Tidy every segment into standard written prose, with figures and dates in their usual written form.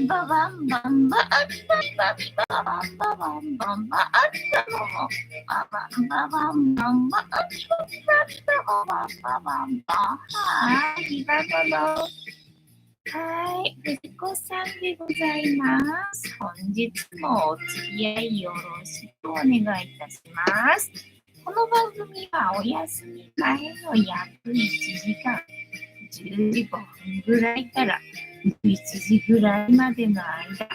はい、藤子さんでございます。本日もお付き合いよろしくお願いいたします。この番組はお休み前の約1時間、10時5分ぐらいから11時ぐらいまでの間、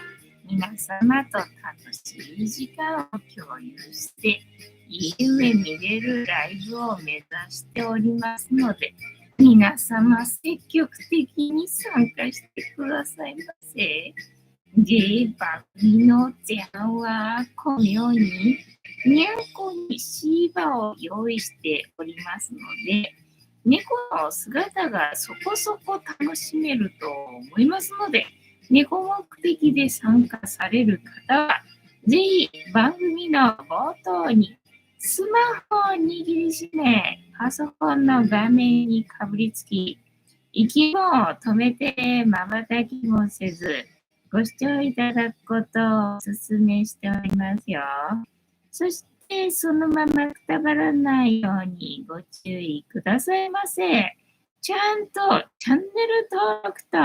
皆様と楽しい時間を共有して、いい夢見れるライブを目指しておりますので、皆様積極的に参加してくださいませ。で、番組の前半はこのようににゃんこにシーバを用意しておりますので、猫の姿がそこそこ楽しめると思いますので、猫目的で参加される方は、ぜひ番組の冒頭にスマホを握りしめ、パソコンの画面にかぶりつき、息も止めて瞬きもせず、ご視聴いただくことをお勧めしておりますよ。そしてそのままくたばらないようにご注意くださいませ。ちゃんとチャンネル登録と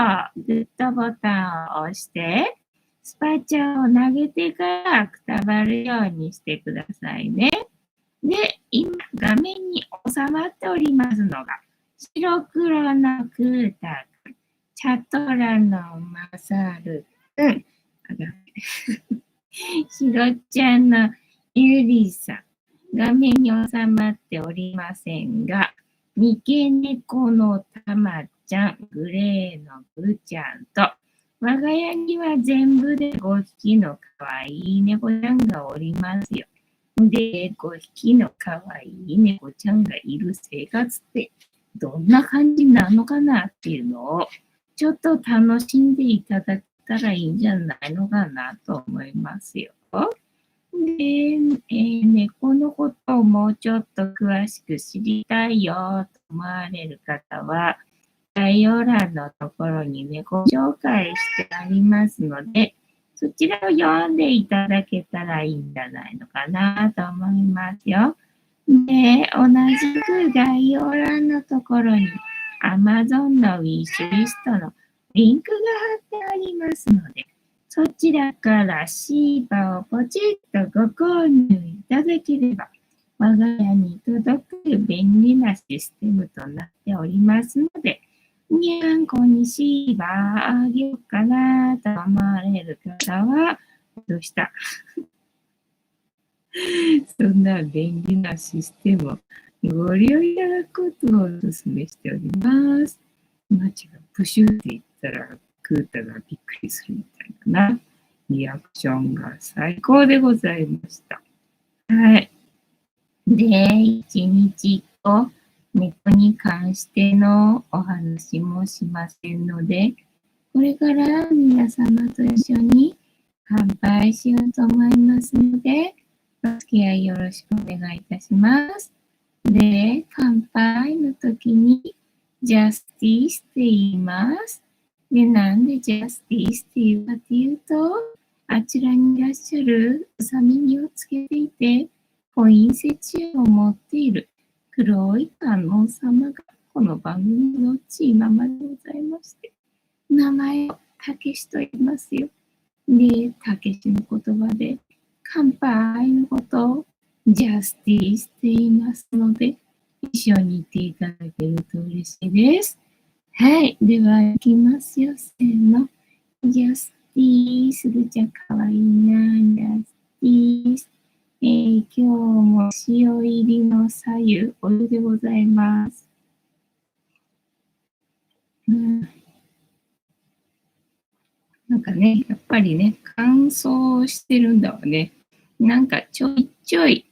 グッドボタンを押して、スパチャを投げてからくたばるようにしてくださいね。で、今画面に収まっておりますのが、白黒のクータくん、チャット欄のマサルくん、シロちゃんのゆりさん、画面に収まっておりませんが、三毛猫のたまちゃん、グレーのぐちゃんと、我が家には全部で5匹のかわいい猫ちゃんがおりますよ。で、5匹のかわいい猫ちゃんがいる生活ってどんな感じなのかなっていうのをちょっと楽しんでいただけたらいいんじゃないのかなと思いますよ。で、猫のことをもうちょっと詳しく知りたいよと思われる方は、概要欄のところに猫紹介してありますので、そちらを読んでいただけたらいいんじゃないのかなと思いますよ。で、同じく概要欄のところに Amazon のウィッシュリストのリンクが貼ってありますので、そちらからシーバをポチッとご購入いただければ、我が家に届く便利なシステムとなっておりますので、にゃんこにシーバーあげようかなと思われる方は、どうしたそんな便利なシステムをご利用いただくことをお勧めしております。マチがプシュって言ったら、クータがびっくりするみたいなリアクションが最高でございました。はい。で、一日一個、猫に関してのお話もしませんので、これから皆様と一緒に乾杯しようと思いますので、お付き合いよろしくお願いいたします。で、乾杯の時に、ジャスティスって言います。で、なんでジャスティスって言うかっていうと、あちらにいらっしゃるうさ耳をつけていて、ポインセチアを持っている黒い観音様がこの番組のチーママでございまして、名前をたけしと言いますよ。で、たけしの言葉で乾杯のことをジャスティスって言いますので、一緒に言っていただけると嬉しいです。はい。では、いきますよ。せーの。ジャスティス。ぐちゃかわいいな。ジャスティス。今日も塩入りの左右、お湯でございます。なんかね、やっぱりね、乾燥してるんだわね。なんかちょいちょい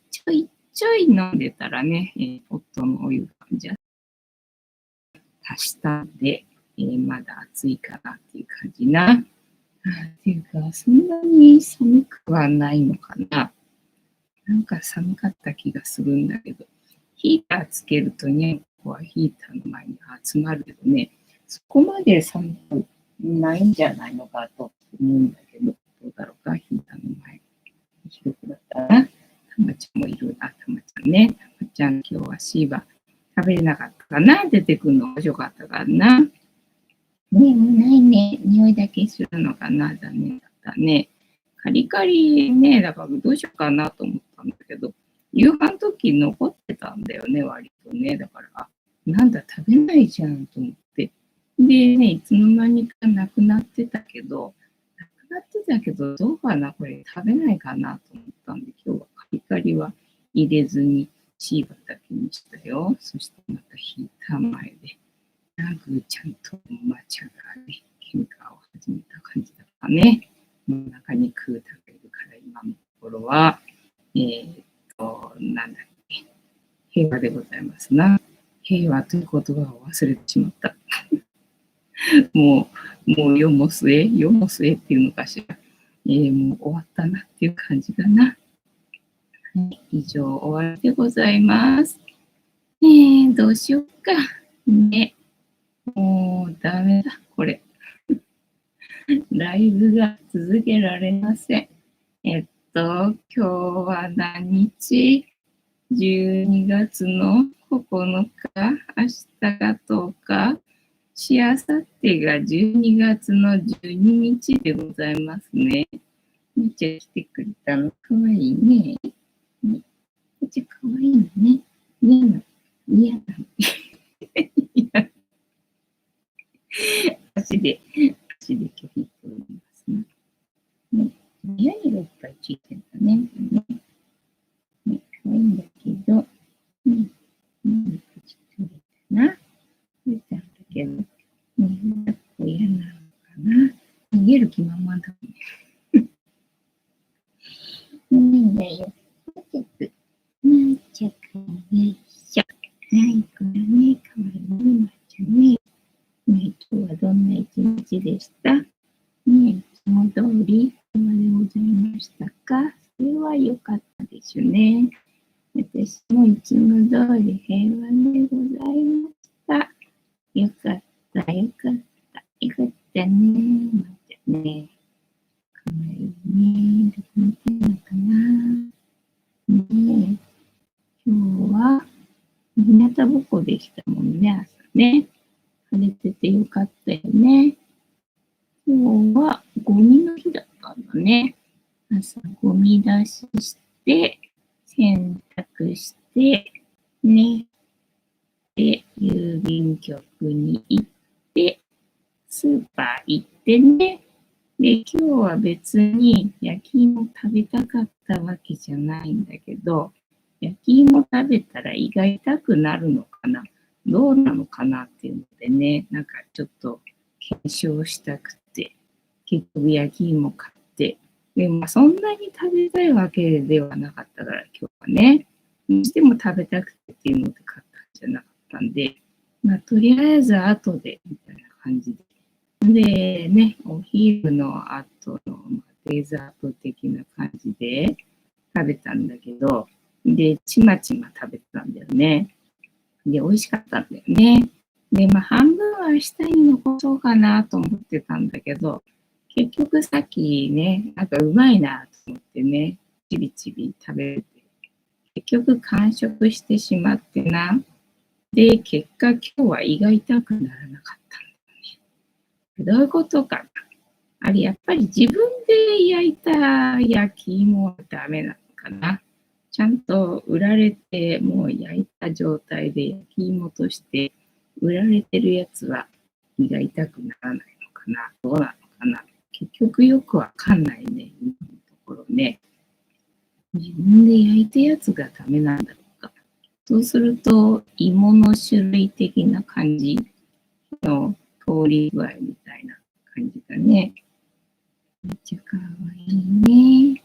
飲んでたらね、ポットのお湯がじゃ足したんで、まだ暑いかなっていう感じな。っていうか、そんなに寒くはないのかな。なんか寒かった気がするんだけど、ヒーターつけるとね、ここはヒーターの前に集まるけどね、そこまで寒くないんじゃないのかと思うんだけど、どうだろうか、ひーたの前、広くだったら、たまちゃんもいるな、たまちゃんね。たまちゃん、今日はシーバ食べれなかったかな、出てくるの面白かったからな。ねえ、ないね。匂いだけするのかな、残念だったね。カリカリね、だからどうしようかなと思ったんだけど、夕飯の時残ってたんだよね、割とね。だから、なんだ、食べないじゃんと思って。でね、いつの間にかなくなってたけど、どうかな、これ食べないかなと思ったんで、今日はカリカリは入れずにシーバだけにしたよ。そしてまたヒーター前で、ぐーちゃんとマチャがね、喧嘩を始めた感じだったね。真ん中に食べるから今のところは、なんだっけ、平和でございますな。平和という言葉を忘れてしまった。もう世も末っていうのかしら。もう終わったなっていう感じかな。はい、以上終わりでございます。どうしよっか。ね。もうダメだ、これ。ライブが続けられません。今日は何日？ 12 月の9日、明日が10日、しあさってが12月の12日でございますね。めっちゃ来てくれたの。かわいいね。めっちゃかわいいのね。嫌なの。足で拒否しておりますね。部屋にいっぱいついてるんだね。かわいいんだけど、ちょっとな。ついたんだけど、抱っこ嫌なのかな。逃げる気満々だね。なんだよ。なんちゃかよいしょ。はい、これね、かわいいね、まーちゃんね。今日はどんな一日でした？いつも通り平和でございましたか？それは良かったですね。私もいつも通り平和でございました。よかった、よかった、よかったね。またね。かわいいね。どこ見てんのかな。ねえ。今日は、日向ぼっこできたもんね、朝ね。晴れててよかったよね。今日はゴミの日だったんだね。朝ゴミ出しして、洗濯して、ね。で、郵便局に行って、スーパー行ってね。で、今日は別に焼き芋食べたかったわけじゃないんだけど、焼き芋食べたら胃が痛くなるのかな、どうなのかなっていうのでね、なんかちょっと検証したくて、結局焼き芋買って、でもそんなに食べたいわけではなかったから今日はね、にしても食べたくてっていうので買ったんじゃなかったんで、まあとりあえず後でみたいな感じで。でね、お昼の後のデザート的な感じで食べたんだけど、で、ちまちま食べてたんだよね。で、美味しかったんだよね。で、まあ、半分は明日に残そうかなと思ってたんだけど、結局さっきね、なんかうまいなと思ってね、ちびちび食べて、結局完食してしまってな。で、結果今日は胃が痛くならなかったんだよね。どういうことかな。あれ、やっぱり自分で焼いた焼き芋はダメなのかな。ちゃんと売られて、もう焼いた状態で焼き芋として売られてるやつは胃が痛くならないのかな。どうなのかな。結局よくわかんないね、今のところね。自分で焼いたやつがダメなんだろうか。そうすると、芋の種類的な感じの通り具合みたいな感じだね。めっちゃかわいいね。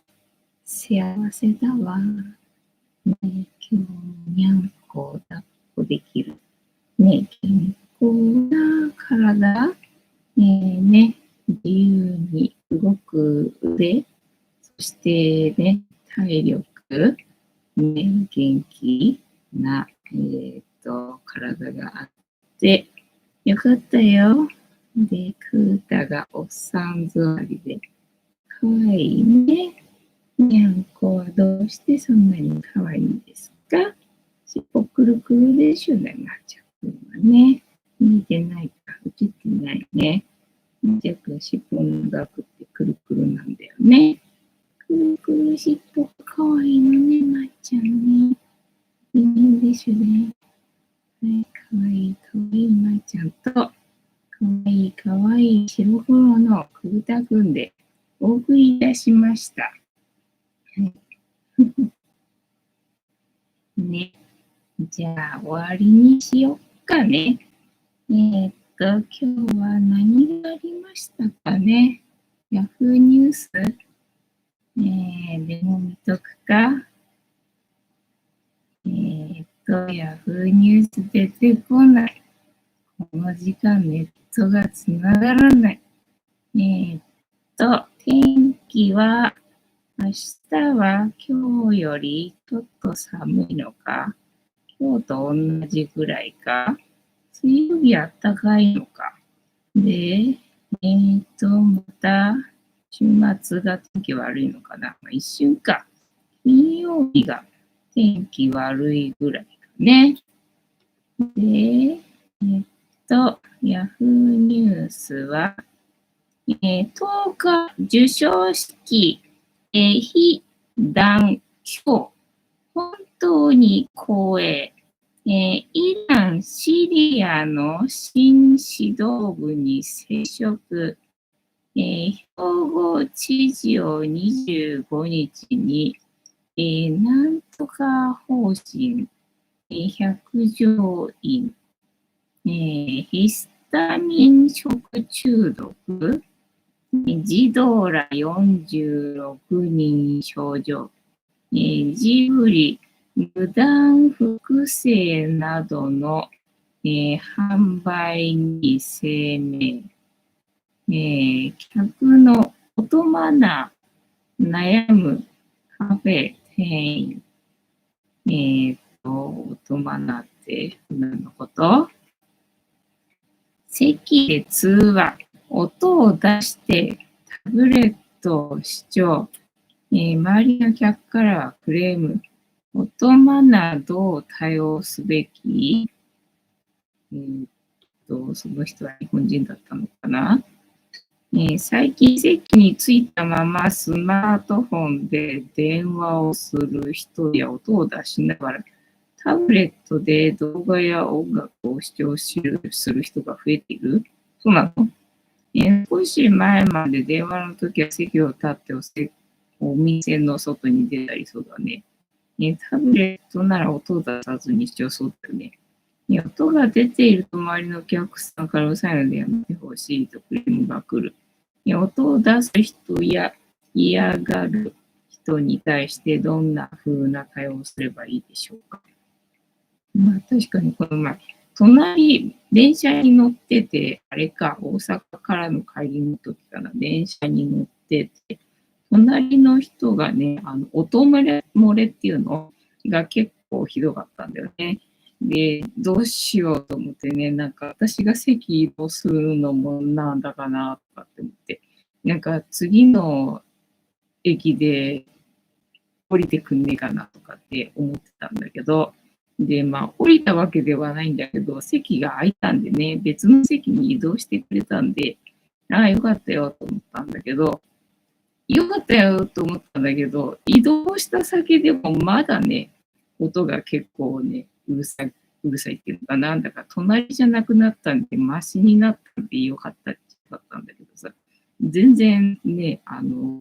幸せだわ。ね、今日にゃんこ抱っこできる。ね、健康な体。ね、自由に動く腕。そしてね、体力。ね、元気な、体があって、よかったよ。で、クータがおっさん座りで、かわいいね。にゃんこはどうしてそんなにかわいいんですか？尻尾くるくるでしょね、まーちゃんくんはね。見てないか、映ってないね。まーちゃんくん尻尾長くてくるくるなんだよね。くるくる尻尾かわいいのね、まーちゃんね。いいでしょね。はい、かわいいかわいいまーちゃんと、かわいいかわいい白黒のくーたくんでお送りいたしました。はい。ね。じゃあ、終わりにしよっかね。今日は何がありましたかね。ヤフーニュース、でも見とくか。ヤフーニュース出てこない。この時間ネットがつながらない。天気は、明日は今日よりちょっと寒いのか。今日と同じぐらいか。水曜日あったかいのか。で、また、週末が天気悪いのかな。一瞬か。金曜日が天気悪いぐらいかね。で、ヤフーニュースは、10日授賞式、非断今日、本当に光栄。イラン、シリアの新指導部に接触。兵庫知事を25日に、なんとか方針、100条院、ヒスタミン食中毒、児童ら46人症状、ジブリ、無断複製などの、販売に声明、客の音マナー悩むカフェ店員、音マナーって何のこと？席で通話、音を出してタブレットを視聴、周りの客からはクレーム、音マナーどう対応すべき？その人は日本人だったのかな？最近席についたままスマートフォンで電話をする人や音を出しながらタブレットで動画や音楽を視聴する人が増えている？そうなの？少し前まで電話の時は席を立ってお店の外に出たりそうだね。タブレットなら音を出さずに視聴そうだよね。音が出ていると周りのお客さんからうるさいのでやめてほしいとクレームが来る。音を出す人や嫌がる人に対してどんな風な対応をすればいいでしょうか。まあ確かにこの前、電車に乗ってて、あれか、大阪からの帰りの時かな、電車に乗ってて、隣の人がね、音漏れっていうのが結構ひどかったんだよね。で、どうしようと思ってね、なんか私が席移動するのもなんだかなとかって思って、なんか次の駅で降りてくんねえかなとかって思ってたんだけど、で、降りたわけではないんだけど、席が空いたんでね、別の席に移動してくれたんで、ああ、よかったよと思ったんだけど、よかったよと思ったんだけど、移動した先でもまだね、音が結構ね、うるさいっていうのかな。だから隣じゃなくなったんで、マシになったんでよかったってだったんだけどさ、全然ね、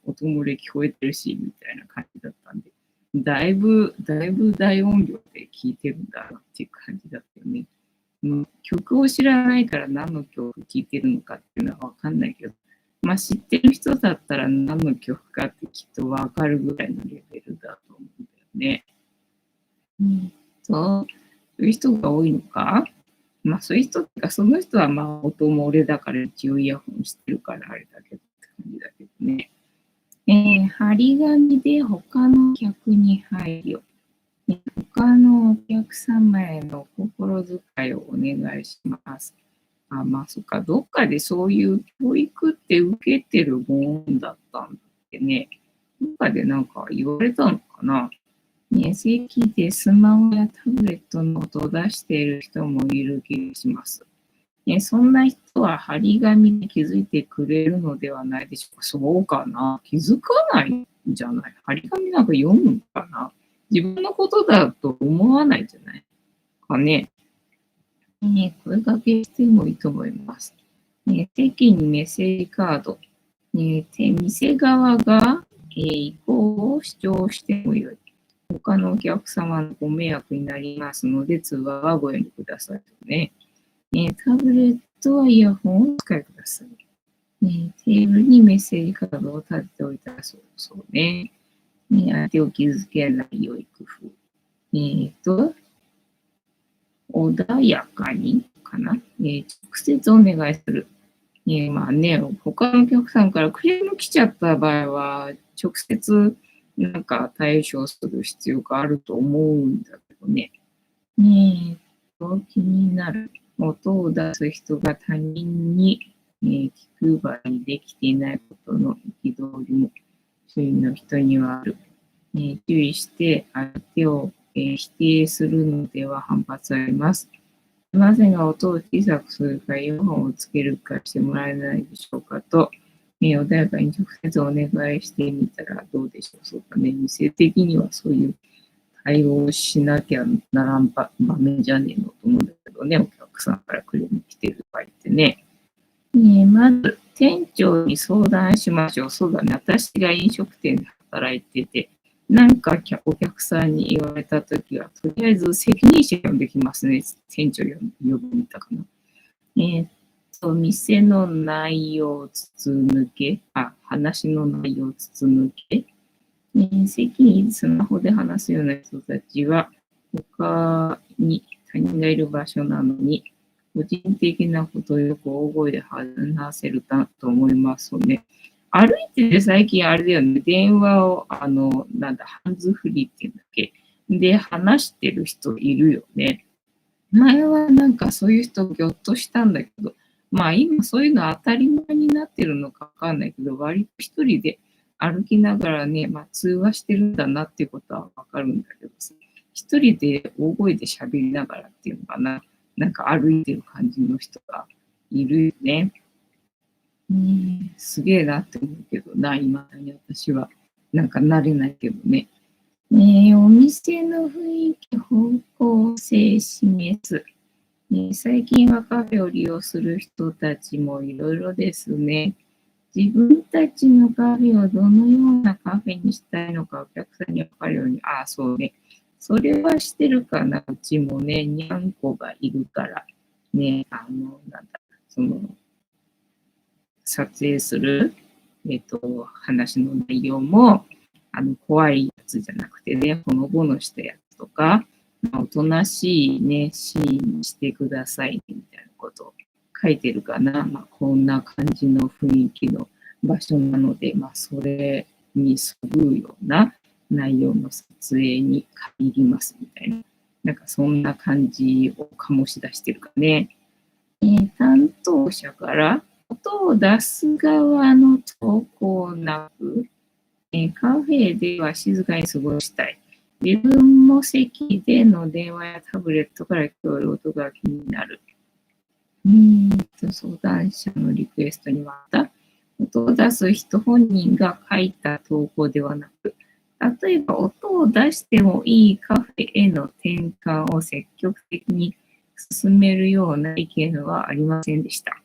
音漏れ聞こえてるし、みたいな感じだったんで、だいぶ大音量で聞いてるんだなっていう感じだったよね。曲を知らないから何の曲聴いてるのかっていうのはわかんないけど、知ってる人だったら何の曲かってきっとわかるぐらいのレベルだと思うんだよね。そういう人が多いのか？そういう人ってか、その人は音漏れだから一応イヤホンしてるからあれだけどって感じだけどね。張り紙で他の客に配慮。他のお客様への心遣いをお願いします。まあそっか、どっかでそういう教育って受けてるもんだったんだってね。どっかでなんか言われたのかな。ね、席でスマホやタブレットの音を出している人もいる気がします。ね、そんな人は張り紙で気づいてくれるのではないでしょうか。そうかな。気づかないんじゃない。張り紙なんか読むのかな。自分のことだと思わないんじゃないかね。声掛けしてもいいと思います。席にメッセージカード。店側が、意向を主張してもよい。他のお客様のご迷惑になりますので、通話はご遠慮くださいね。タブレットはイヤホンをお使いください。テーブルにメッセージカードを立てておいたらそうね。相手を傷つけない良い工夫。穏やかにかな。直接お願いする。まあね、他のお客さんからクレーム来ちゃった場合は、直接なんか対処する必要があると思うんだけどね。気になる。音を出す人が他人に、気配りできていないことの憤りも周囲の人にはある。注意して相手を、否定するのでは反発あります。すみませんが、音を小さくするか、イヤホンをつけるかしてもらえないでしょうかと、穏やかに直接お願いしてみたらどうでしょう。そうかね、店的にはそういう対応しなきゃならん場面じゃねえのと思うんだけどね、お客さんからクレーム来てる場合ってね。まず、店長に相談しましょう。そうだね、私が飲食店で働いてて、なんかお客さんに言われたときは、とりあえず責任者呼んできますね。店長呼ぶみたかな。店の内容を筒抜け、話の内容を筒抜け、席にスマホで話すような人たちは、他に他人がいる場所なのに、個人的なことをよく大声で話せると思いますね。歩いてて最近あれだよね、電話を、ハンズフリーっていうんだっけ、で話してる人いるよね。前はなんかそういう人ぎょっとしたんだけど、まあ今そういうの当たり前になってるのかわかんないけど、割と一人で歩きながらね、通話してるんだなっていうことはわかるんだけどさ、一人で大声で喋りながらっていうのかな、なんか歩いてる感じの人がいるよね。すげえなって思うけどな、今に私は。なんか慣れないけどね。お店の雰囲気、方向性示す。最近はカフェを利用する人たちもいろいろですね。自分たちのカフェをどのようなカフェにしたいのかお客さんに分かるように、そうね。それはしてるかな。うちもね、にゃんこがいるから、ね、その、撮影する、話の内容も、怖いやつじゃなくてね、ほのぼのしたやつとか、おとなしいね、シーンにしてくださいみたいなことを書いてるかな。こんな感じの雰囲気の場所なので、それにそぐうような内容の撮影に限りますみたいな。なんかそんな感じを醸し出してるかね。担当者から音を出す側の投稿なく、カフェでは静かに過ごしたい。自分も席での電話やタブレットから聞こえる音が気になる。相談者のリクエストには音を出す人本人が書いた投稿ではなく、例えば音を出してもいいカフェへの転換を積極的に進めるような意見はありませんでした。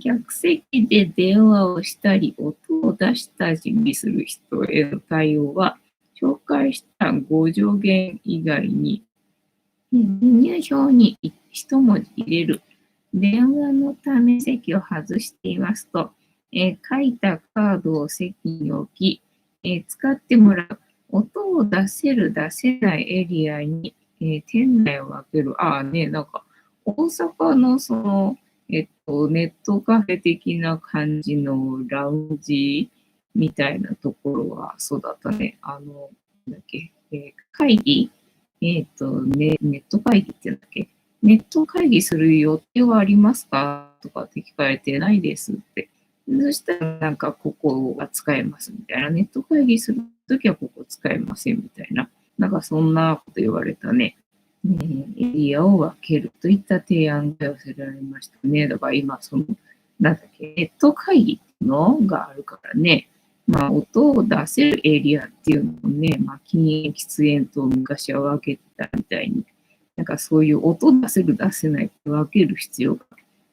客席で電話をしたり、音を出したりする人への対応は、紹介した5助言以外に、入表に一文字入れる。電話のため席を外していますと、書いたカードを席に置き、使ってもらう。音を出せる、出せないエリアに、店内を分ける。なんか、大阪のその、ネットカフェ的な感じのラウンジみたいなところはそうだったね。会議、ネット会議って言うんだっけネット会議する予定はありますかとかって聞かれてないですって。そしたらなんかここは使えますみたいな。ネット会議するときはここ使えませんみたいな。なんかそんなこと言われたね。エリアを分けるといった提案が寄せられましたね。だから今、なんだっけ、ネット会議っていうのがあるからね。まあ、音を出せるエリアっていうのをね、まあ、禁煙、喫煙と昔は分けてたみたいに、なんかそういう音出せる出せないって分ける必要が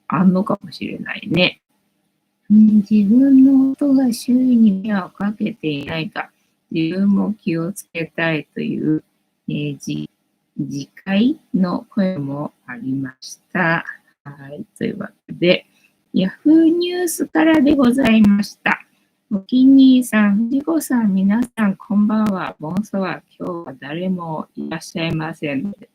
あんのかもしれないね。自分の音が周囲に迷惑をかけていないか、自分も気をつけたいという、自戒の声もありました。はい、というわけで、Yahoo ニュースからでございました。おきにさん、藤子さん、皆さん、こんばんは。ボンソワ。今日は誰もいらっしゃいませんので、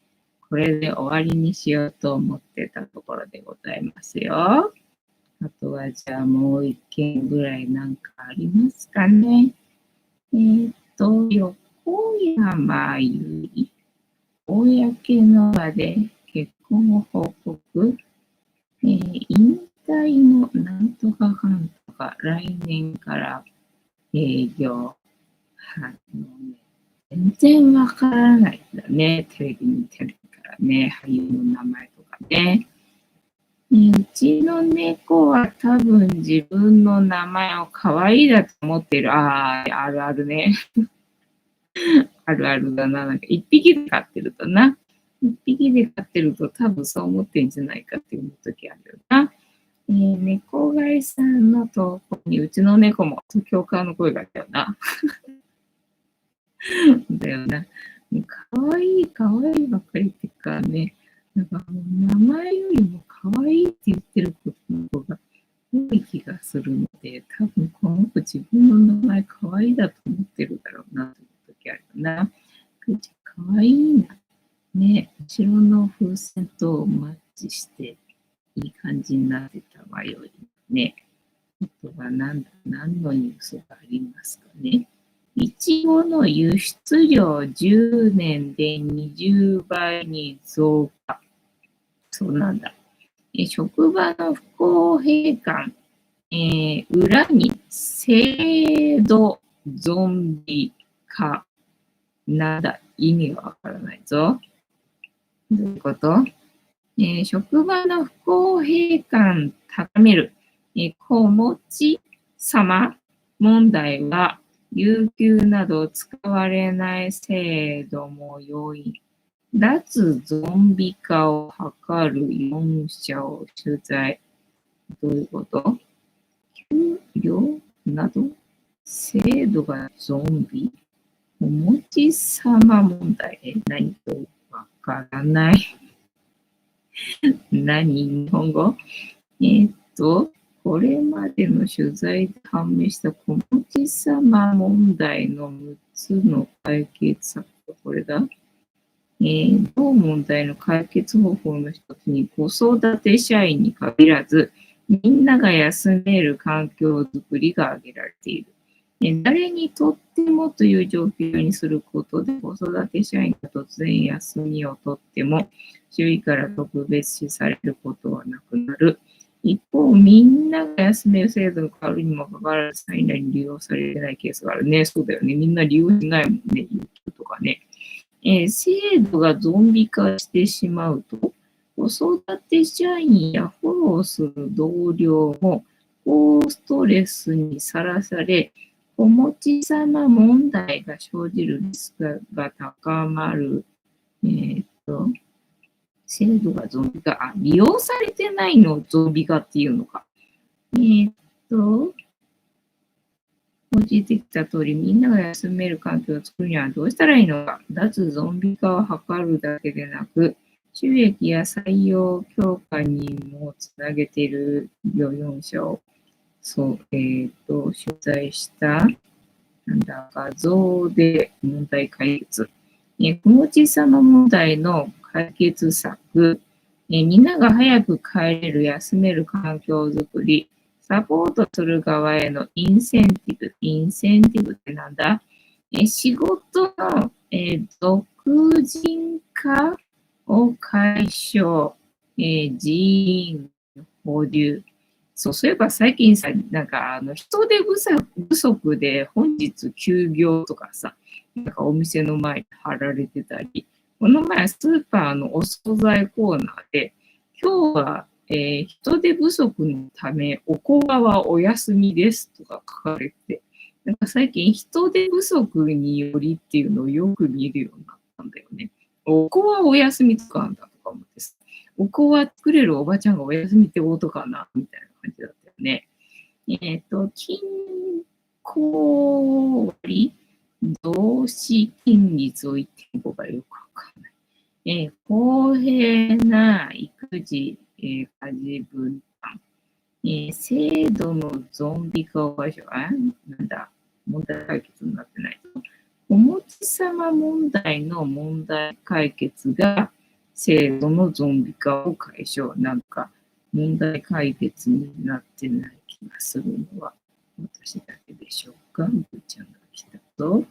これで終わりにしようと思ってたところでございますよ。あとは、じゃあもう一件ぐらいなんかありますかね。横山由依。公の場で結婚を報告。引退のなんとかかんとか、来年から営業。全然わからないんだね。テレビ見てるからね。俳優の名前とかね。うちの猫は多分自分の名前を可愛いだと思ってる。あるあるね。あるあるだな。なんか一匹で飼ってるとな。一匹で飼ってると多分そう思ってんじゃないかっていう時あるよな。猫飼いさんの投稿にうちの猫も共感の声が来たよな。だよな。かわいい、かわいいばっかりっていうかね、なんかもう名前よりもかわいいって言ってることの方が多い気がするので、多分この子自分の名前かわいいだと思ってるだろうなという時あるよな。かわいいな。ね、後ろの風船とマッチしていい感じになってたわよね。あとは何のニュースがありますかね。いちごの輸出量10年で20倍に増加。そうなんだ。職場の不公平感、裏に制度ゾンビ化。なんだ、意味がわからないぞ。どういうこと？職場の不公平感高める、子持ち様問題は、有給など使われない制度も要因。脱ゾンビ化を図る4社を取材。どういうこと？給料など制度がゾンビ？お持ち様問題。何とわからない。日本語？これまでの取材で判明した子持ち様問題の6つの解決策はこれだ。同問題の解決方法の一つに子育て社員に限らず、みんなが休める環境づくりが挙げられている。誰にとってもという状況にすることで、子育て社員が突然休みを取っても、周囲から特別視されることはなくなる。一方、みんなが休める制度が変わるにもかかわらず、体内に利用されてないケースがあるね。そうだよね。みんな利用しないもんね。有給とかね。制度がゾンビ化してしまうと、子育て社員やフォローする同僚も高ストレスにさらされ、子持ち様問題が生じるリスクが高まる。制度がゾンビ化、利用されてないのをゾンビ化っていうのか。報じてきた通り、みんなが休める環境を作るにはどうしたらいいのか。脱ゾンビ化を図るだけでなく、収益や採用強化にもつなげている4社を、取材した画像で問題解決。子持ち様問題の解決策。みんなが早く帰れる、休める環境づくり。サポートする側へのインセンティブ。インセンティブってなんだ？仕事の、属人化を解消、人員放流。そういえば最近さ、なんか人手不足で本日休業とかさ、なんかお店の前に貼られてたり、この前スーパーのお惣菜コーナーで、今日は、人手不足のためおこわはお休みですとか書かれて、なんか最近人手不足によりっていうのをよく見るようになったんだよね。おこわお休みとかあんだとか思ってさ、おこわ作れるおばちゃんがお休みってことかなみたいな感じだったよね。均衡割動詞均率を言っていこうかよくわかんない。公平な育児、家事分担。制度のゾンビ化を解消。なんだ、問題解決になってない。おもちさま問題の問題解決が制度のゾンビ化を解消。なんか問題解決になってない気がするのは私だけでしょうか。ぐーちゃんが来たぞ。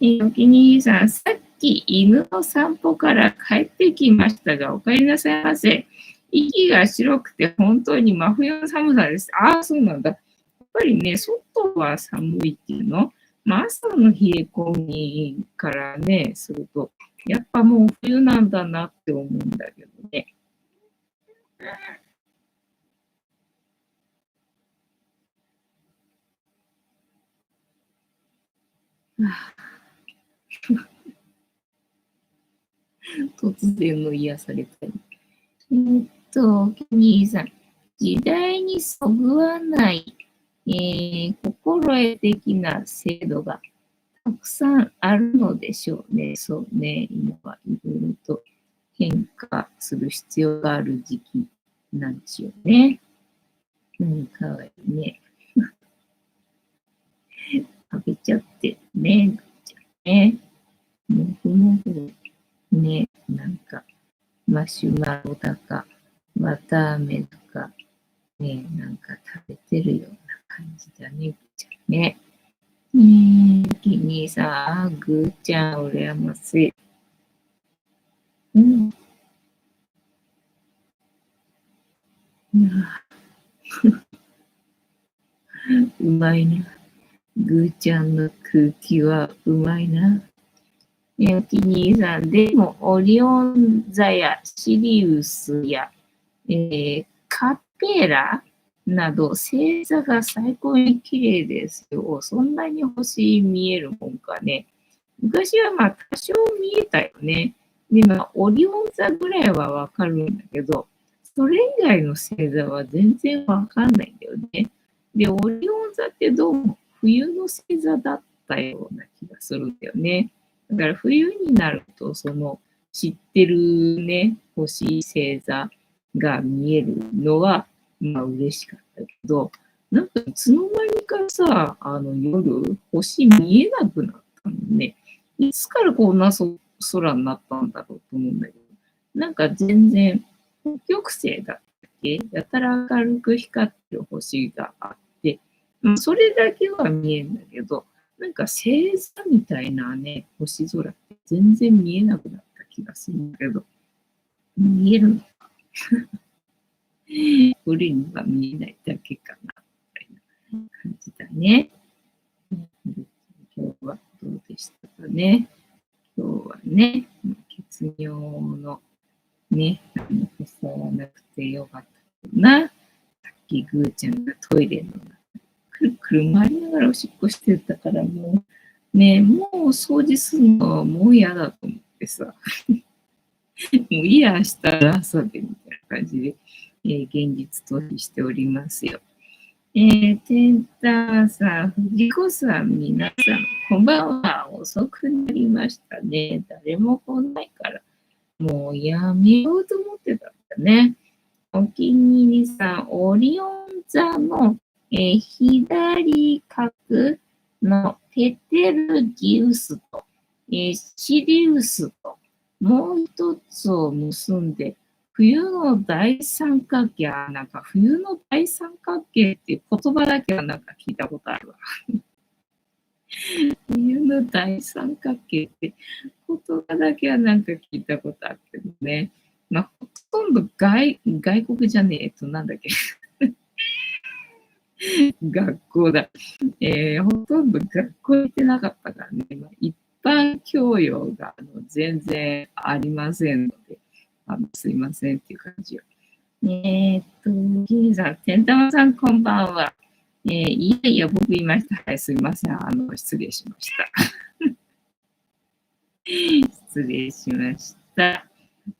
お気に入りさん、さっき犬の散歩から帰ってきましたが、お帰りなさいませ。息が白くて本当に真冬の寒さです。ああ、そうなんだ。やっぱりね、外は寒いっていうの、朝の冷え込みからね、すると、やっぱもう冬なんだなって思うんだけどね。突然の癒されたり。お気に入りさん。時代にそぐわない、心得的な制度がたくさんあるのでしょうね。そうね。今はいろいろと変化する必要がある時期なんですよね。かわいいね。食べちゃってね。ね。もふもふ。ね。なんか、マシュマロだか、綿あめとか、ね、なんか食べてるような感じだね、ぐーちゃんね。君さ、ぐーちゃん、羨ましい。うん。うまいな。ぐーちゃんの空気はうまいな。お気に入りさん、でも、オリオン座やシリウスや、カペラなど星座が最高に綺麗ですよ。そんなに星見えるもんかね。昔はまあ多少見えたよね。で、オリオン座ぐらいはわかるんだけど、それ以外の星座は全然わかんないんだよね。で、オリオン座ってどうも冬の星座だったような気がするんだよね。だから冬になると、その知ってるね、星星座が見えるのは、嬉しかったけど、なんかいつの間にかさ、夜、星見えなくなったのね。いつからこんな空になったんだろうと思うんだけど、なんか全然、北極星だったっけ、やたら明るく光ってる星があって、それだけは見えるんだけど、なんか星座みたいなね、星空って全然見えなくなった気がするんだけど、見えるのか。俺には見えないだけかな、みたいな感じだね。今日はどうでしたかね。今日はね、血尿のね、発作はなくてよかったな。さっきぐーちゃんがトイレの中くるくる回りながらおしっこしてたからもう、ね、もう掃除するのはもう嫌だと思ってさ、もういいや、明日の朝でみたいな感じで、現実逃避しておりますよ。テンターさん、藤子さん、皆さん、こんばんは。遅くなりましたね。誰も来ないから、もうやめようと思ってたんだね。お気に入りさん、オリオン座の、左角のペテルギウスと、シリウスと、もう一つを結んで、冬の大三角形、なんか冬の大三角形っていう言葉だけはなんか聞いたことあるわ。冬の大三角形って言葉だけはなんか聞いたことあるけどね。まあ、ほとんど外国じゃねえなんだっけ。学校だ。ほとんど学校行ってなかったからね。まあ、一般教養が全然ありませんので、すいませんっていう感じよ。キミさん、てんたまさん、こんばんは。いやいや、僕言いました。はい、すいません。失礼しました。失礼しました。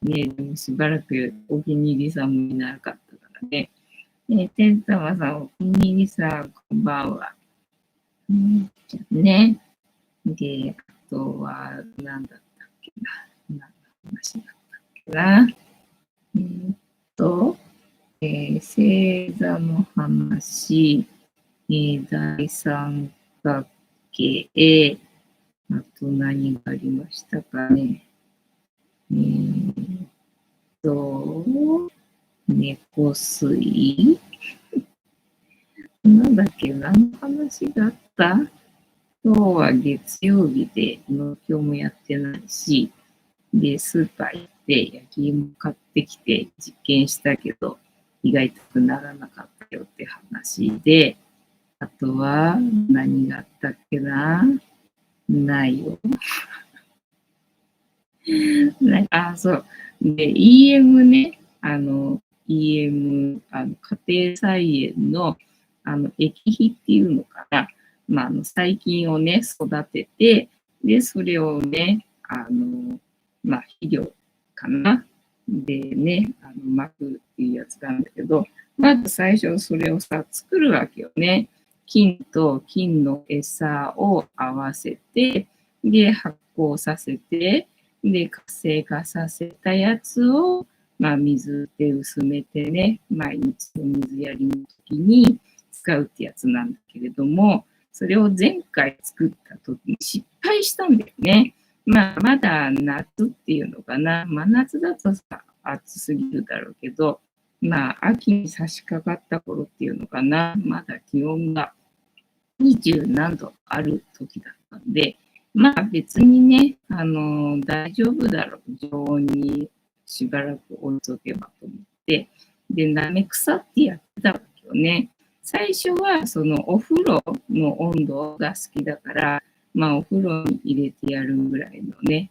ね、でもしばらくお気に入りさんもいなかったからね。てんたまさん、お気に入りさん、こんばんは。じゃあね。で、あとは、何だったっけな。何の話だったっけな。えーっと、星座の話、第三角形、あと何がありましたかね。と、猫水なんだっけ、何の話があった？今日は月曜日で、農協もやってないし、で、スーパー行って焼き芋買ってきて実験したけど、意外とならなかったよって話で、あとは何があったっけな？ないよ。そう。で、EM ね、EM、家庭菜園の、液肥っていうのかな。まあ、細菌をね、育てて、で、それをね、まあ、肥料かな。でね、巻くっていうやつなんだけど、まず最初それをさ、作るわけよね。菌と菌の餌を合わせて、で、発酵させて、で、活性化させたやつを、まあ、水で薄めてね、毎日の水やりの時に使うってやつなんだけれども、それを前回作った時に失敗したんだよね。まあ、まだ夏っていうのかな。真夏だとさ、暑すぎるだろうけど、まあ、秋に差し掛かった頃っていうのかな。まだ気温が20何度ある時だったんで、まあ別にね、大丈夫だろう。常温にしばらく置いとけばと思って、で、なめくさってやってたわけよね。最初はそのお風呂の温度が好きだから、まあお風呂に入れてやるぐらいのね、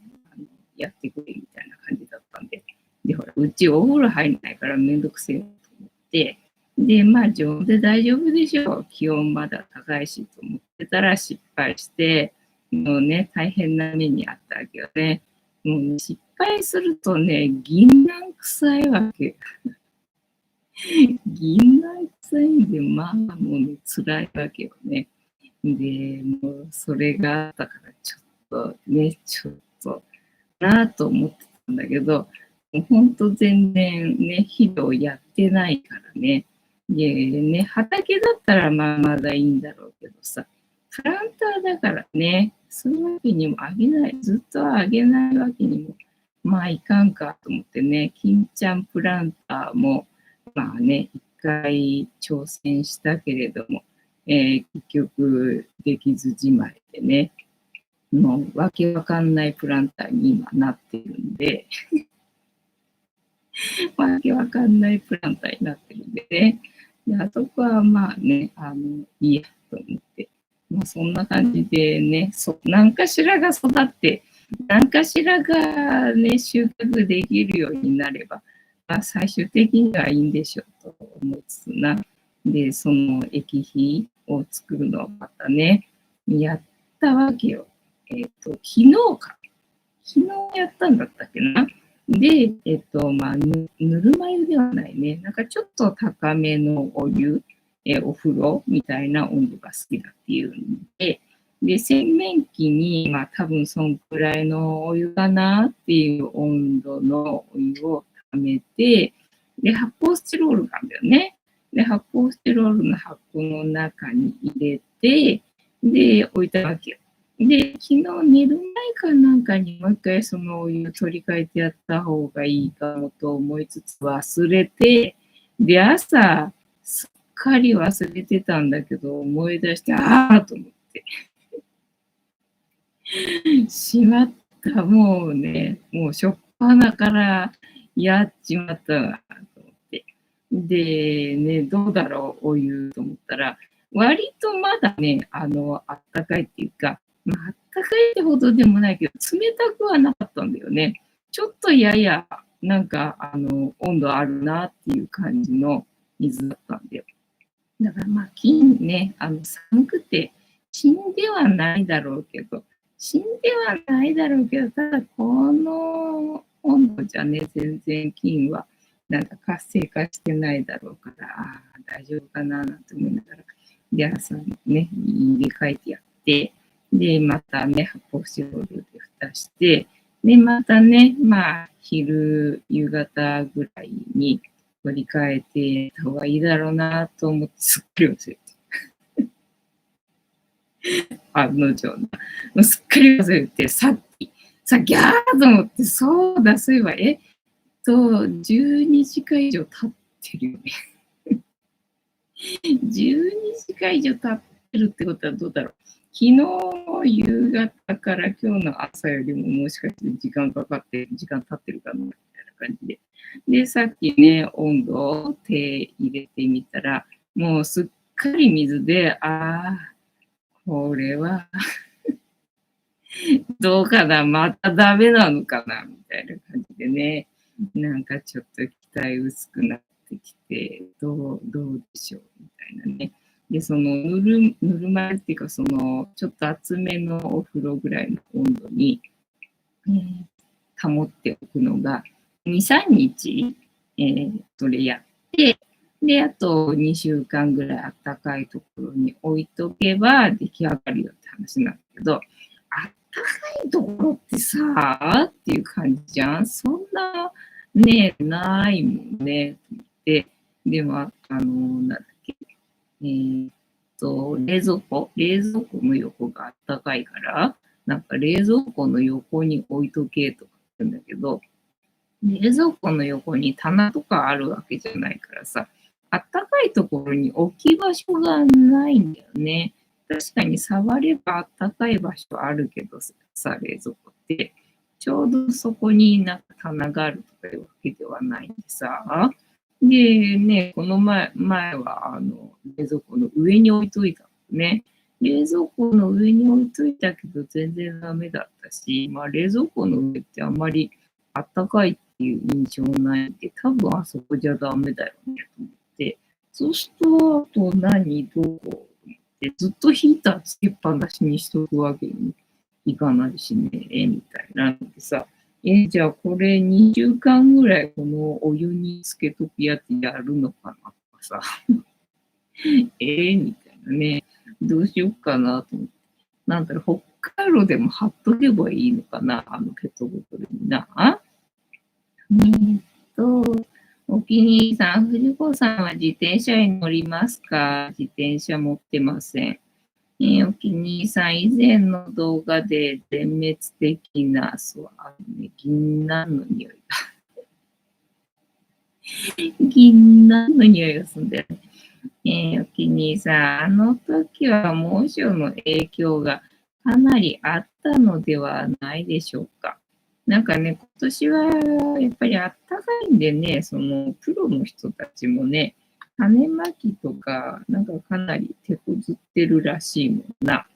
やってくれみたいな感じだったんで、で、ほら、うちお風呂入んないからめんどくせえと思って、で、まあ、常温で大丈夫でしょう。気温まだ高いしと思ってたら失敗して、もうね、大変な目にあったわけよね。もうね、失敗するとね、銀杏臭いわけ。銀杏臭いんで、まあ、もうね、辛いわけよね。で、もう、それがあったから、ちょっとなぁと思ってたんだけど、もうほんと全然ね、肥料やってないからね。でね、畑だったらまあまだいいんだろうけどさ、プランターだからね、そういうわけにもあげない、ずっとあげないわけにも、まあいかんかと思ってね、金ちゃんプランターも、まあね、一回挑戦したけれども、結局できずじまいでね、もうわけわかんないプランターに今なってるんで、わけわかんないプランターになってるんでね。で、あそこはまあね、いいやと思って。まあそんな感じでね、何かしらが育って、何かしらがね、収穫できるようになれば、まあ最終的にはいいんでしょうと思いつつな。で、その液肥を作るのをまたね、やったわけよ。昨日か。昨日やったんだったっけな。で、まあ、ぬるま湯ではないね。なんかちょっと高めのお湯、お風呂みたいな温度が好きだっていうんで、で、洗面器に、まあ多分そんくらいのお湯かなっていう温度のお湯を溜めて、で、発泡スチロールなんだよね。で、発泡スチロールの箱の中に入れて、で、置いたわけよ。で、昨日寝る前かなんかにもう一回そのお湯取り替えてやった方がいいかもと思いつつ忘れて、で、朝、すっかり忘れてたんだけど、思い出して、ああと思って。しまった、もうね、もうしょっぱなからやっちまったなと思って。で、ね、どうだろう、お湯と思ったら、割とまだね、あったかいっていうか、まあ、あったかいってほどでもないけど、冷たくはなかったんだよね。ちょっとやや、なんか、温度あるなっていう感じの水だったんだよ。だからまあ、金ね、寒くて死んではないだろうけど、死んではないだろうけど、ただこの温度じゃね、全然金はなんか活性化してないだろうから、ああ、大丈夫かななんて思いながら、で、朝ね、入れ替えてやって、で、またね、発泡スチロールで蓋して、で、またね、まあ、夕方ぐらいに取り替えてた方がいいだろうなと思ってすっかり忘れて、案の定な。すっかり忘れて、さっき、あーと思って、そうだ、そういえば、12時間以上経ってるよね。12時間以上経ってるってことはどうだろう。昨日の夕方から今日の朝よりももしかして時間経ってるかなみたいな感じで。で、さっきね、温度を手入れてみたら、もうすっかり水で、ああ、これはどうかな、またダメなのかな、みたいな感じでね、なんかちょっと期待薄くなってきて、どうでしょう、みたいなね。で、そのぬるま湯っていうか、ちょっと厚めのお風呂ぐらいの温度に、保っておくのが、2、3日、それやって、で、あと2週間ぐらい暖かいところに置いとけば出来上がるよって話なんだけど、あったかいところってさ、っていう感じじゃん。そんな、ね、ないもんね、と思って。でも、なんだっけ、冷蔵庫の横があったかいから、なんか冷蔵庫の横に置いとけとか言うんだけど、冷蔵庫の横に棚とかあるわけじゃないからさ、あったかいところに置き場所がないんだよね。確かに触ればあったかい場所あるけどさ、冷蔵庫って、ちょうどそこになんか棚があるとかいうわけではないんでさ。でね、この前は冷蔵庫の上に置いといたのね。冷蔵庫の上に置いといたけど全然ダメだったし、まあ冷蔵庫の上ってあんまりあったかいっていう印象ないんで、多分あそこじゃダメだよねと思って。そうすると、あとどうってずっとヒーターつけっぱなしにしとくわけにいかないしね、みたいなのでさ、じゃあこれ2週間ぐらいこのお湯につけとくやつやるのかなとかさ、みたいなね、どうしようかなと思って。なんだろう、北海道でも貼っとけばいいのかな、ペットボトルにな。と、お気に入りさん、藤子さんは自転車に乗りますか？自転車持ってません。お気に入りさん、以前の動画で全滅的な、そう、銀杏の匂いが、銀杏の匂いがするんだよね。お気に入りさん、あの時は猛暑の影響がかなりあったのではないでしょうか。なんかね、今年はやっぱりあったかいんでね、そのプロの人たちもね、種まきとか、なんかかなり手こずってるらしいもんな。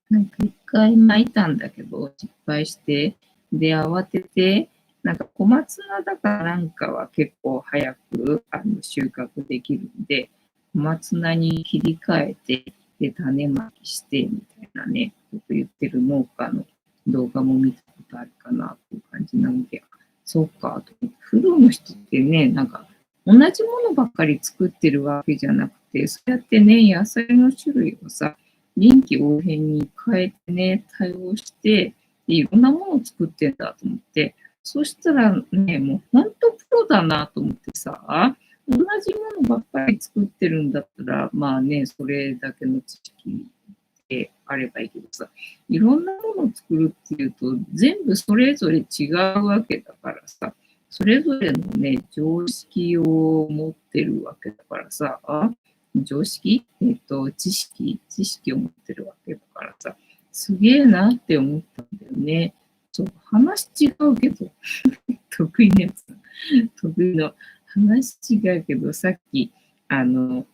なんか一回巻いたんだけど、失敗して、で、慌てて、なんか小松菜だからなんかは結構早く収穫できるんで、小松菜に切り替えて、で、種まきして、みたいなね、こと言ってる農家の動画も見たことあるかなっていう感じなので、そうか、と。プロの人ってね、なんか同じものばっかり作ってるわけじゃなくて、そうやってね、野菜の種類をさ、臨機応変に変えてね、対応して、いろんなものを作ってんだと思って、そしたらね、もう本当プロだなと思ってさ、同じものばっかり作ってるんだったら、まあね、それだけの知識であればいいけどさ、いろんなものを作るっていうと、全部それぞれ違うわけだからさ、それぞれのね、常識を持ってるわけだからさ、常識知識を持ってるわけだからさ、すげえなって思ったんだよね。そう、話違うけど、得意なやつ。得意の話違うけど、さっき、あの、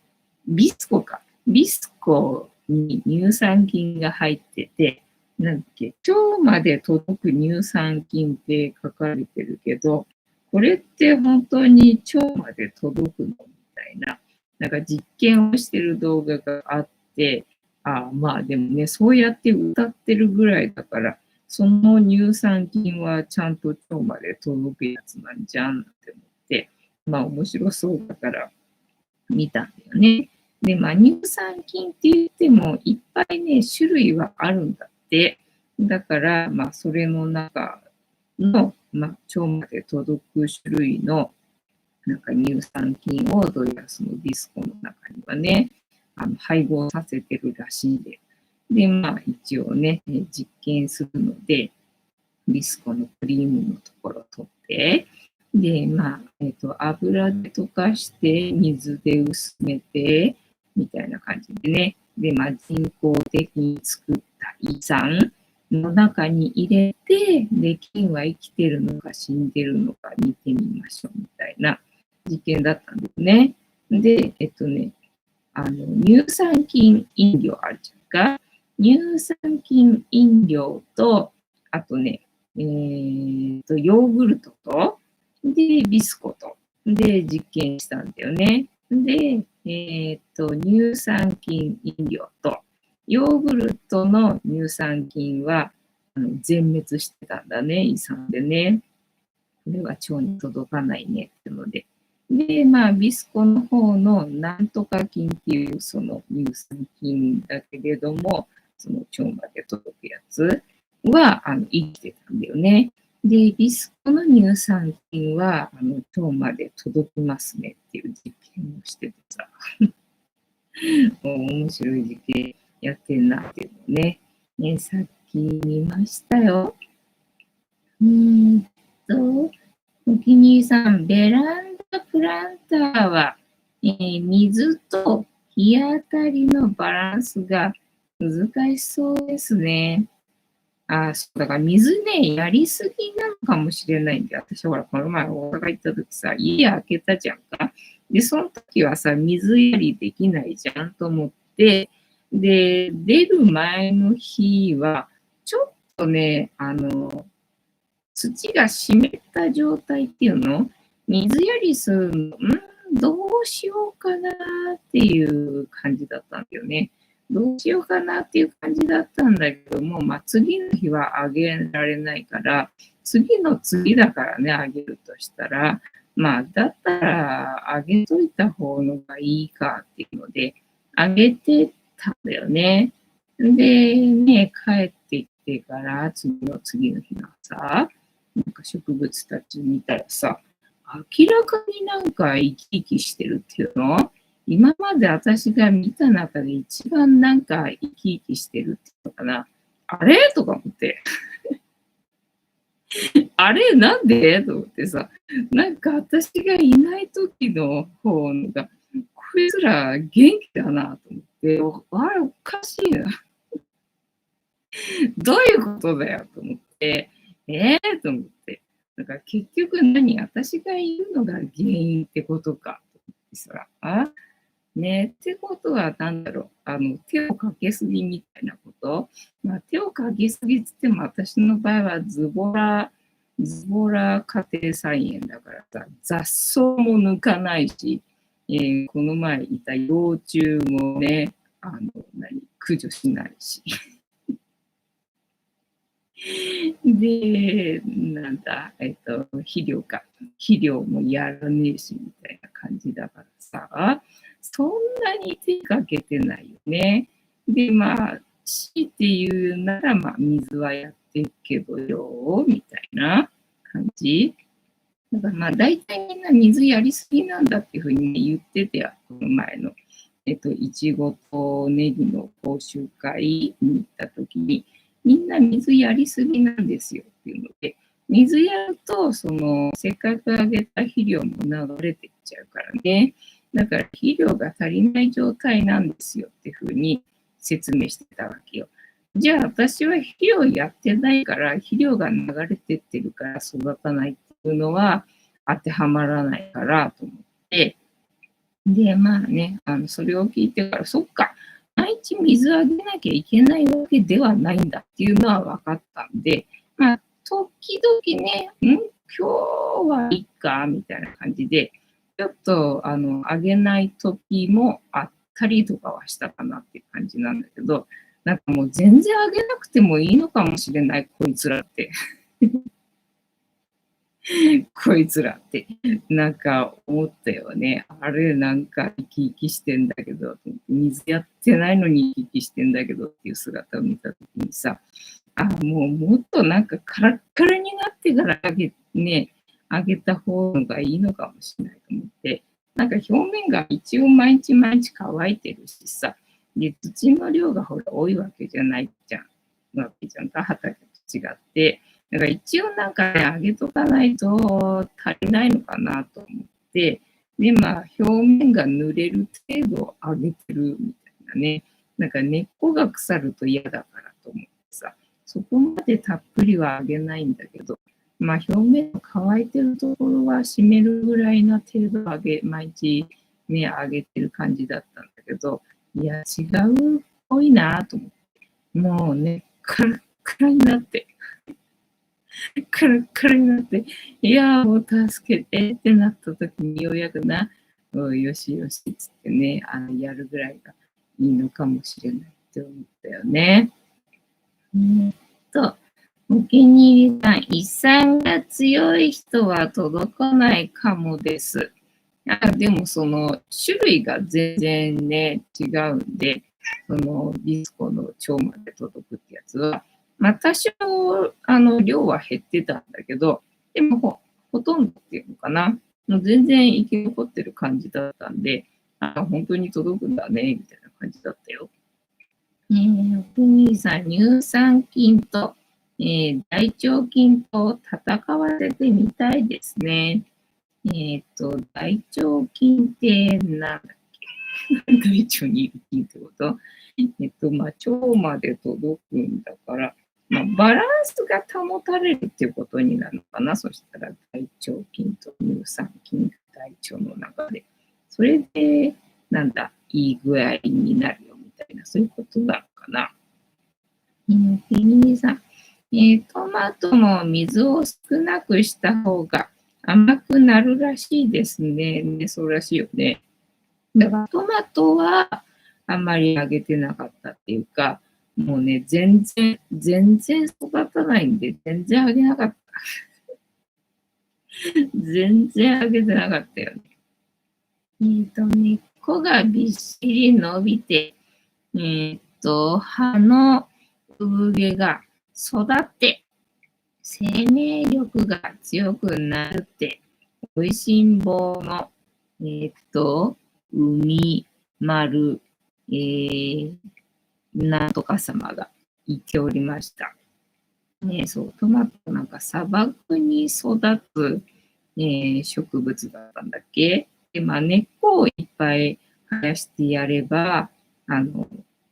ビスコか。ビスコに乳酸菌が入ってて、なんだっけ、腸まで届く乳酸菌って書かれてるけど、これって本当に腸まで届くのみたいな、なんか実験をしてる動画があって、まあでもね、そうやって歌ってるぐらいだから、その乳酸菌はちゃんと腸まで届くやつなんじゃんって思って、まあ面白そうだから見たんだよね。で、まあ乳酸菌って言ってもいっぱいね、種類はあるんだって。だから、まあそれの中の、まあ、腸まで届く種類のなんか乳酸菌をどうやらそのディスコの中にはね、配合させてるらしいんで。で、まあ一応ね、実験するので、ビスコのクリームのところを取って、で、まあ、油で溶かして、水で薄めて、みたいな感じでね。で、まあ、人工的に作った胃酸の中に入れて、で、菌は生きてるのか死んでるのか見てみましょう、みたいな実験だったんですね。で、乳酸菌飲料あるじゃんか。乳酸菌飲料と、あとね、ヨーグルトと、で、ビスコと、で、実験したんだよね。で、乳酸菌飲料と、ヨーグルトの乳酸菌は全滅してたんだね、胃酸でね。これは腸に届かないねっていうので。で、まあ、ビスコの方のなんとか菌っていうその乳酸菌だけれども、その腸まで届くやつは生きてたんだよね。で、ビスコの乳酸菌は腸まで届きますねっていう実験をしててさ、面白い実験やってんなっていうのをね、さっき見ましたよ。と、お気に入りさん、ベランダプランターは、水と日当たりのバランスが難しそうですね。そうだから水ね、やりすぎなのかもしれないんで、私ほら、この前大阪行った時さ、家開けたじゃんか。で、その時はさ、水やりできないじゃんと思って、で、出る前の日は、ちょっとね、土が湿った状態っていうの水やりするの、どうしようかなっていう感じだったんだよね。どうしようかなっていう感じだったんだけども、まあ、次の日はあげられないから、次の次だからね、あげるとしたら、まあ、だったらあげといた方のがいいかっていうので、あげてたんだよね。で、ね、帰ってきてから次の日の朝、なんか植物たち見たらさ、明らかになんか生き生きしてるっていうの今まで私が見た中で一番なんか生き生きしてるっていうのかな。あれとか思って。あれなんでと思ってさ、なんか私がいない時の方が、こいつら元気だなと思って、あれおかしいな。どういうことだよと思って、と思って。だから結局私がいるのが原因ってことかと思ってさ、ね、ってことは何だろう、手をかけすぎみたいなこと、まあ、手をかけすぎって言っても私の場合はズボラ家庭菜園だからさ、雑草も抜かないし、この前いた幼虫もね、駆除しないし。で、なんだ、肥料か。肥料もやらねえし、みたいな感じだからさ、そんなに手かけてないよね。で、まあ、強いて言うなら、まあ、水はやってるけどよ、みたいな感じ。だからまあ、大体みんな水やりすぎなんだっていうふうに、ね、言ってて、この前の、いちごとネギの講習会に行った時に、みんな水やりすぎなんですよっていうので、水やると、せっかくあげた肥料も流れてっちゃうからね。だから肥料が足りない状態なんですよっていうふうに説明してたわけよ。じゃあ私は肥料やってないから、肥料が流れてってるから育たないっていうのは当てはまらないからと思って、で、まあね、それを聞いてから、そっか、毎日水あげなきゃいけないわけではないんだっていうのは分かったんで、まあ、時々ね、今日はいいか、みたいな感じで、ちょっと、あげない時もあったりとかはしたかなっていう感じなんだけど、なんかもう全然あげなくてもいいのかもしれない、こいつらって。こいつらって、なんか思ったよね。あれ、なんか生き生きしてんだけど、水やってないのに生き生きしてんだけどっていう姿を見たときにさ、もうもっとなんかカラッカラになってからあげた方がいいのかもしれないと思って、なんか表面が一応毎日毎日乾いてるしさ、で、土の量がほら多いわけじゃないじゃん。わけじゃんか、畑と違って。だから一応なんかね、あげとかないと足りないのかなと思って、で、まあ、表面が濡れる程度あげてるみたいなね。なんか根っこが腐ると嫌だからと思ってさ、そこまでたっぷりはあげないんだけど、まあ、表面の乾いてるところは湿るぐらいな程度毎日ね、あげてる感じだったんだけど、いや、違うっぽいなと思って、もうね、カラッカラになって、カラッカラになって、いやーもう助けてってなった時にようやくな、よしよしっつってね、やるぐらいがいいのかもしれないって思ったよね。と、お気に入りさん、胃酸が強い人は届かないかもです。でもその種類が全然ね、違うんで、そのビスコの腸まで届くってやつは、まあ多少、量は減ってたんだけど、でもほとんどっていうのかな、もう全然生き残ってる感じだったんで、本当に届くんだね、みたいな感じだったよ。お兄さん、乳酸菌と、大腸菌と戦わせてみたいですね。大腸菌ってなんだっけ大腸にいる菌ってことまあ、腸まで届くんだから、まあ、バランスが保たれるっていうことになるのかな。そしたら大腸菌と乳酸菌が大腸の中で。それで、なんだ、いい具合になるよみたいな、そういうことなのかな。ペニーさん、トマトも水を少なくした方が甘くなるらしいですね。そうらしいよね。だからトマトはあんまりあげてなかったっていうか、もうね、全然育たないんで、全然あげなかった。全然あげてなかったよね。根っこがびっしり伸びて、葉の産毛が育って、生命力が強くなるって、おいしんぼの、海丸、なんとか様が言っておりました。ね、そう、トマトなんか砂漠に育つ、植物だったんだっけで、まあ、根っこをいっぱい生やしてやれば、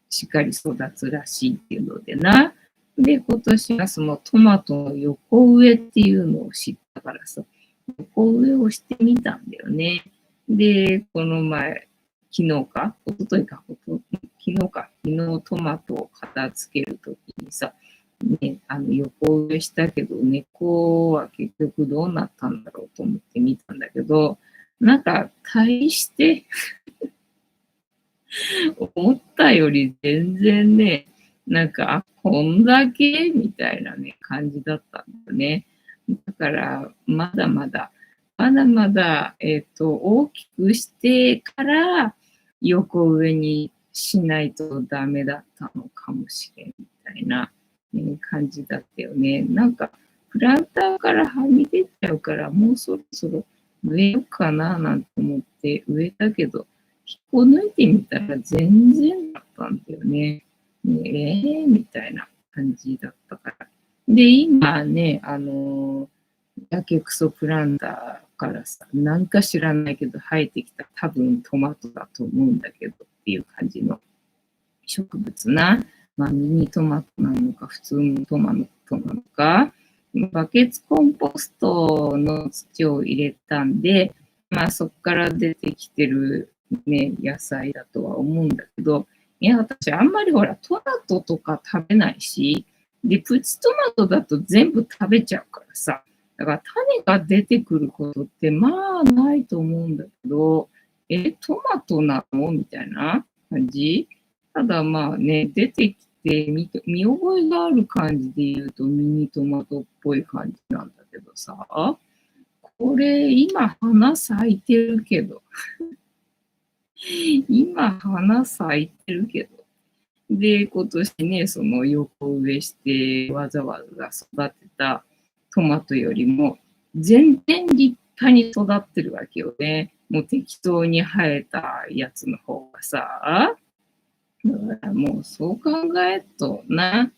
しっかり育つらしいっていうのでな。で、今年はそのトマトの横植えっていうのを知ったからさ、横植えをしてみたんだよね。で、この前、昨日か、一昨日か、昨日トマトを片付けるときにさ、ね、横植えしたけど、猫は結局どうなったんだろうと思って見たんだけど、なんか、大して思ったより全然ね、なんか、こんだけみたいなね、感じだったんだね。だから、まだまだ、大きくしてから横上にしないとダメだったのかもしれんみたいな、感じだったよね。なんか、プランターからはみ出ちゃうから、もうそろそろ植えようかななんて思って植えたけど、引っこ抜いてみたら全然だったんだよね。みたいな感じだったから。で、今ね、やけくそプランターからさ、なんか知らないけど生えてきた多分トマトだと思うんだけどっていう感じの植物な。まあ、ミニトマトなのか、普通のトマトなのか、バケツコンポストの土を入れたんで、まあそこから出てきてるね、野菜だとは思うんだけど、いや、私あんまりほら、トマトとか食べないし、で、プチトマトだと全部食べちゃうからさ、だから種が出てくることってまあないと思うんだけど、トマトなのみたいな感じ。ただまあね、出てきて見覚えがある感じで言うとミニトマトっぽい感じなんだけどさ、これ今花咲いてるけど、今花咲いてるけど、で、今年ね、その横植えしてわざわざ育てたトマトよりも全然立派に育ってるわけよね。もう適当に生えたやつの方がさ、だからもうそう考えるとな、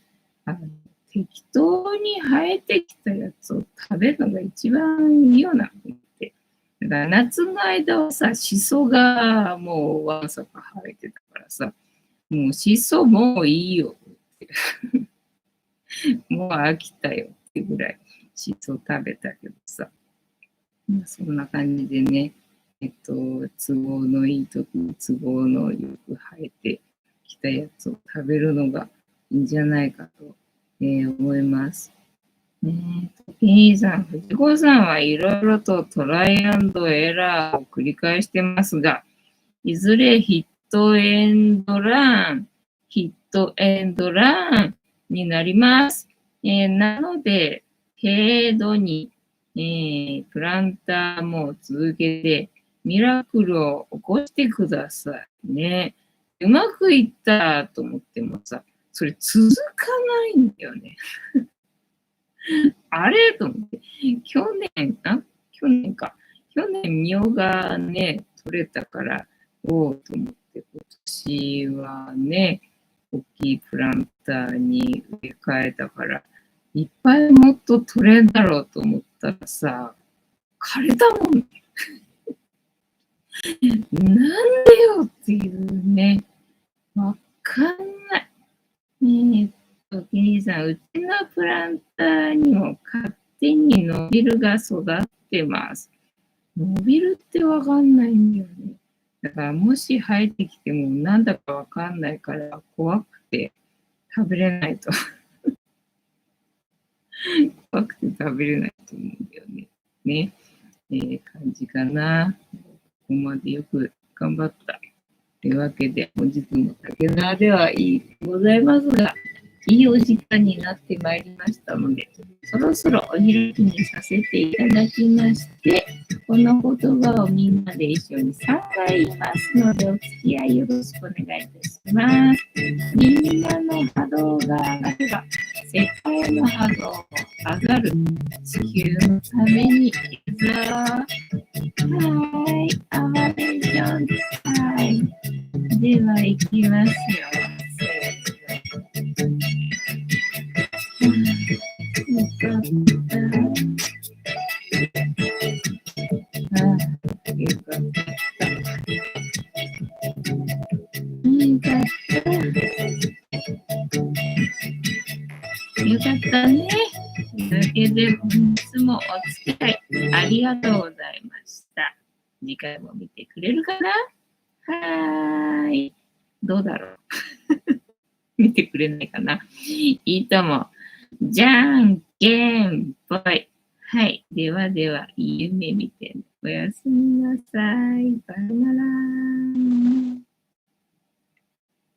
適当に生えてきたやつを食べるのが一番いいよなと思って。だから夏の間はさ、シソがもうわんさか生えてたからさ、もうシソもういいよってもう飽きたよってぐらいシソ食べたけどさ、そんな感じでね、都合のいい時に都合のよく生えてきたやつを食べるのがいいんじゃないかと、思います。時にさん、藤子さんはいろいろとトライアンドエラーを繰り返してますが、いずれヒットエンドランになります。なので、軽度に、プランターも続けて、ミラクルを起こしてくださいね。うまくいったと思ってもさ、それ続かないんだよね。あれと思って、去年、みょうがね、取れたから、おうと思って、今年はね、大きいプランターに植え替えたから、いっぱいもっと取れんだろうと思ったらさ、枯れたもん。なんでよっていうね、わかんない。お兄さん、うちのプランターにも勝手にノビルが育ってます。ノビルってわかんないんだよね。だからもし生えてきてもなんだかわかんないから怖くて食べれないと。怖くて食べれないと思うんだよね。ね。感じかな。ここまでよく頑張った。というわけで、本日も竹縄ではいいございますが、いいお時間になってまいりましたので、そろそろお開きにさせていただきまして、この言葉をみんなで一緒に3回言いますので、お付き合いよろしくお願いいたします。みんなの波動が上がれば、世界の波動も上がる。地球のために、はい、アマレーションはい。では、行きますよ。よかった。よかった。よかったね。というわけで、本日もお付き合いありがとうございました。次回も見てくれるかな？はーい。どうだろう見てくれないかないいとも。じゃんけんぽい。はい。ではでは、いい夢見て、おやすみなさい。バイバイ。